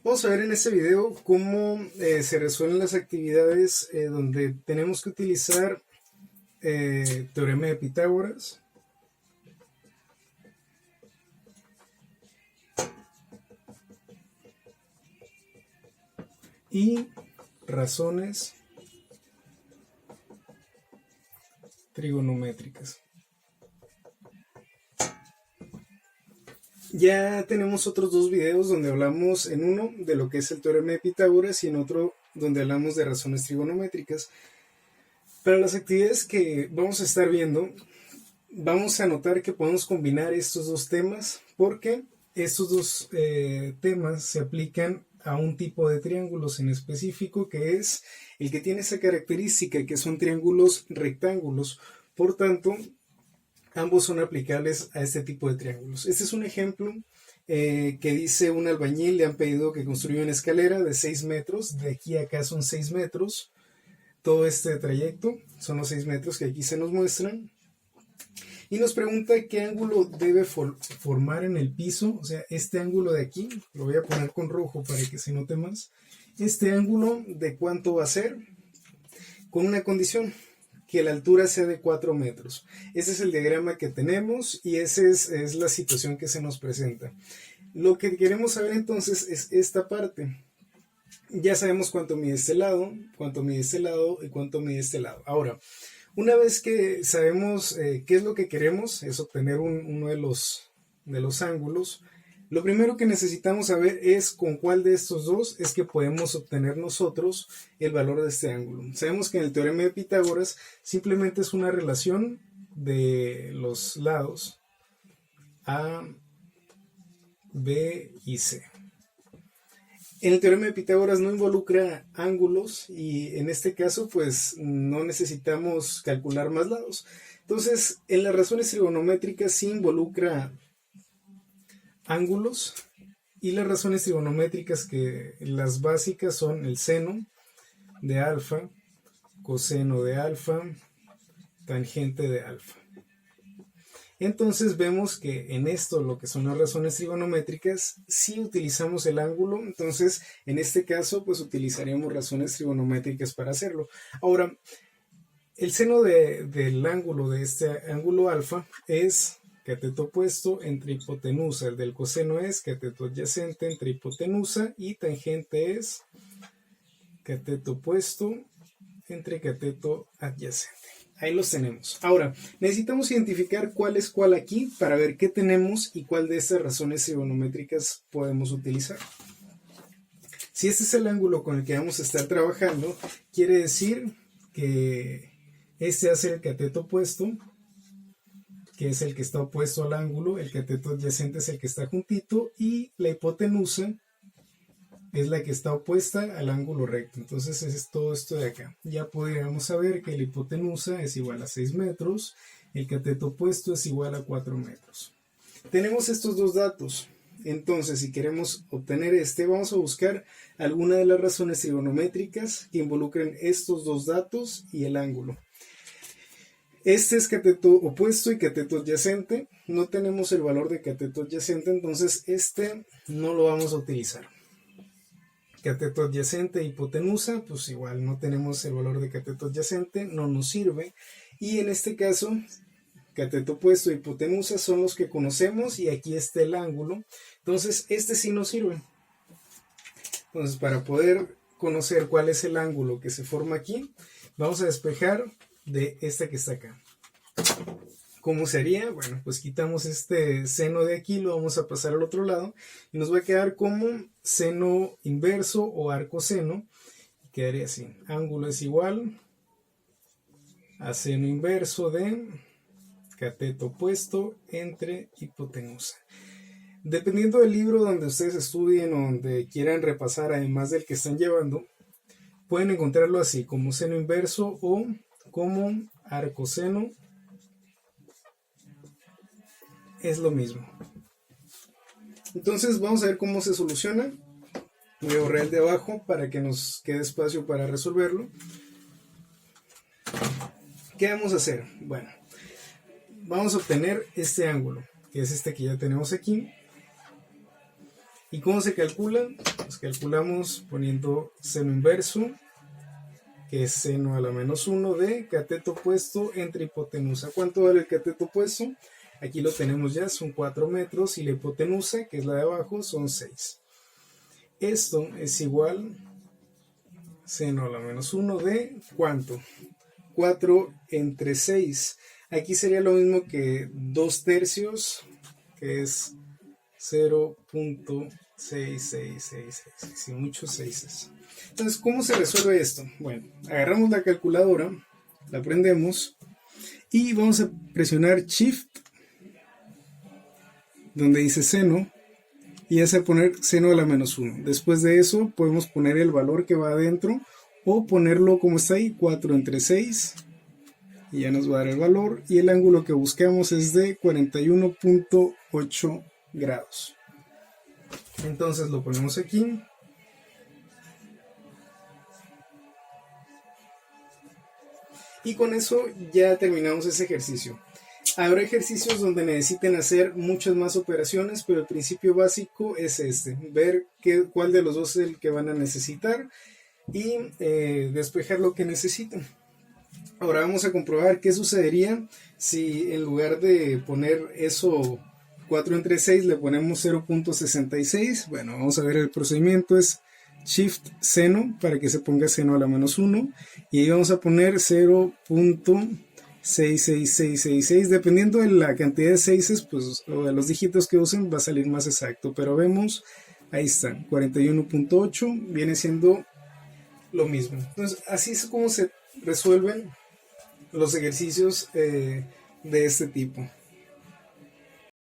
Vamos a ver en este video cómo se resuelven las actividades donde tenemos que utilizar teorema de Pitágoras y razones trigonométricas. Ya tenemos otros dos videos donde hablamos en uno de lo que es el teorema de Pitágoras y en otro donde hablamos de razones trigonométricas. Para las actividades que vamos a estar viendo, vamos a notar que podemos combinar estos dos temas porque estos dos temas se aplican a un tipo de triángulos en específico, que es el que tiene esa característica que son triángulos rectángulos. Por tanto, ambos son aplicables a este tipo de triángulos. Este es un ejemplo que dice un albañil, le han pedido que construya una escalera de 6 metros, de aquí a acá son 6 metros, todo este trayecto son los 6 metros que aquí se nos muestran, y nos pregunta qué ángulo debe formar en el piso, o sea, este ángulo de aquí, lo voy a poner con rojo para que se note más, este ángulo de cuánto va a ser, con una condición, que la altura sea de 4 metros. Ese es el diagrama que tenemos y esa es la situación que se nos presenta. Lo que queremos saber entonces es esta parte. Ya sabemos cuánto mide este lado, cuánto mide este lado y cuánto mide este lado. Ahora, una vez que sabemos qué es lo que queremos, es obtener uno de los ángulos, lo primero que necesitamos saber es con cuál de estos dos es que podemos obtener nosotros el valor de este ángulo. Sabemos que en el teorema de Pitágoras simplemente es una relación de los lados A, B y C. En el teorema de Pitágoras no involucra ángulos y en este caso pues no necesitamos calcular más lados. Entonces en las razones trigonométricas sí involucra ángulos, y las razones trigonométricas que las básicas son el seno de alfa, coseno de alfa, tangente de alfa. Entonces vemos que en esto, lo que son las razones trigonométricas, sí utilizamos el ángulo. Entonces en este caso pues utilizaríamos razones trigonométricas para hacerlo. Ahora, el seno del ángulo de este ángulo alfa es cateto opuesto entre hipotenusa. El del coseno es cateto adyacente entre hipotenusa y tangente es cateto opuesto entre cateto adyacente. Ahí los tenemos. Ahora, necesitamos identificar cuál es cuál aquí para ver qué tenemos y cuál de estas razones trigonométricas podemos utilizar. Si este es el ángulo con el que vamos a estar trabajando, quiere decir que este hace el cateto opuesto, que es el que está opuesto al ángulo, el cateto adyacente es el que está juntito, y la hipotenusa es la que está opuesta al ángulo recto. Entonces es todo esto de acá. Ya podríamos saber que la hipotenusa es igual a 6 metros, el cateto opuesto es igual a 4 metros. Tenemos estos dos datos. Entonces, si queremos obtener vamos a buscar alguna de las razones trigonométricas que involucren estos dos datos y el ángulo. Este es cateto opuesto y cateto adyacente. No tenemos el valor de cateto adyacente, entonces este no lo vamos a utilizar. Cateto adyacente, hipotenusa, pues igual no tenemos el valor de cateto adyacente, no nos sirve. Y en este caso, cateto opuesto e hipotenusa son los que conocemos y aquí está el ángulo. Entonces este sí nos sirve. Entonces para poder conocer cuál es el ángulo que se forma aquí, vamos a despejar de esta que está acá. ¿Cómo sería? Bueno, pues quitamos este seno de aquí, lo vamos a pasar al otro lado y nos va a quedar como seno inverso o arcoseno. Quedaría así: ángulo es igual a seno inverso de cateto opuesto entre hipotenusa. Dependiendo del libro donde ustedes estudien o donde quieran repasar, además del que están llevando, pueden encontrarlo así, como seno inverso o como arcoseno, es lo mismo. Entonces vamos a ver cómo se soluciona. Voy a borrar el de abajo para que nos quede espacio para resolverlo. ¿Qué vamos a hacer? Bueno, vamos a obtener este ángulo, que es este que ya tenemos aquí. ¿Y cómo se calcula? Pues calculamos poniendo seno inverso, que es seno a la menos 1 de cateto opuesto entre hipotenusa. ¿Cuánto vale el cateto opuesto? Aquí lo tenemos ya, son 4 metros, y la hipotenusa, que es la de abajo, son 6. Esto es igual seno a la menos 1 de ¿cuánto? 4 entre 6. Aquí sería lo mismo que 2/3, que es 0.6666. Sí, muchos 6. Entonces, ¿cómo se resuelve esto? Bueno, agarramos la calculadora, la prendemos y vamos a presionar Shift, donde dice seno, y es a poner seno a la menos 1. Después de eso podemos poner el valor que va adentro o ponerlo como está ahí, 4 entre 6, y ya nos va a dar el valor, y el ángulo que buscamos es de 41.8 grados. Entonces lo ponemos aquí. Y con eso ya terminamos ese ejercicio. Habrá ejercicios donde necesiten hacer muchas más operaciones, pero el principio básico es este: ver cuál de los dos es el que van a necesitar y despejar lo que necesitan. Ahora vamos a comprobar qué sucedería si en lugar de poner eso 4 entre 6 le ponemos 0.66. Bueno, vamos a ver el procedimiento. Es Shift seno para que se ponga seno a la menos 1, y ahí vamos a poner 0.66666. Dependiendo de la cantidad de 6, pues, o de los dígitos que usen, va a salir más exacto, pero vemos, ahí está, 41.8 viene siendo lo mismo. Entonces, así es como se resuelven los ejercicios de este tipo.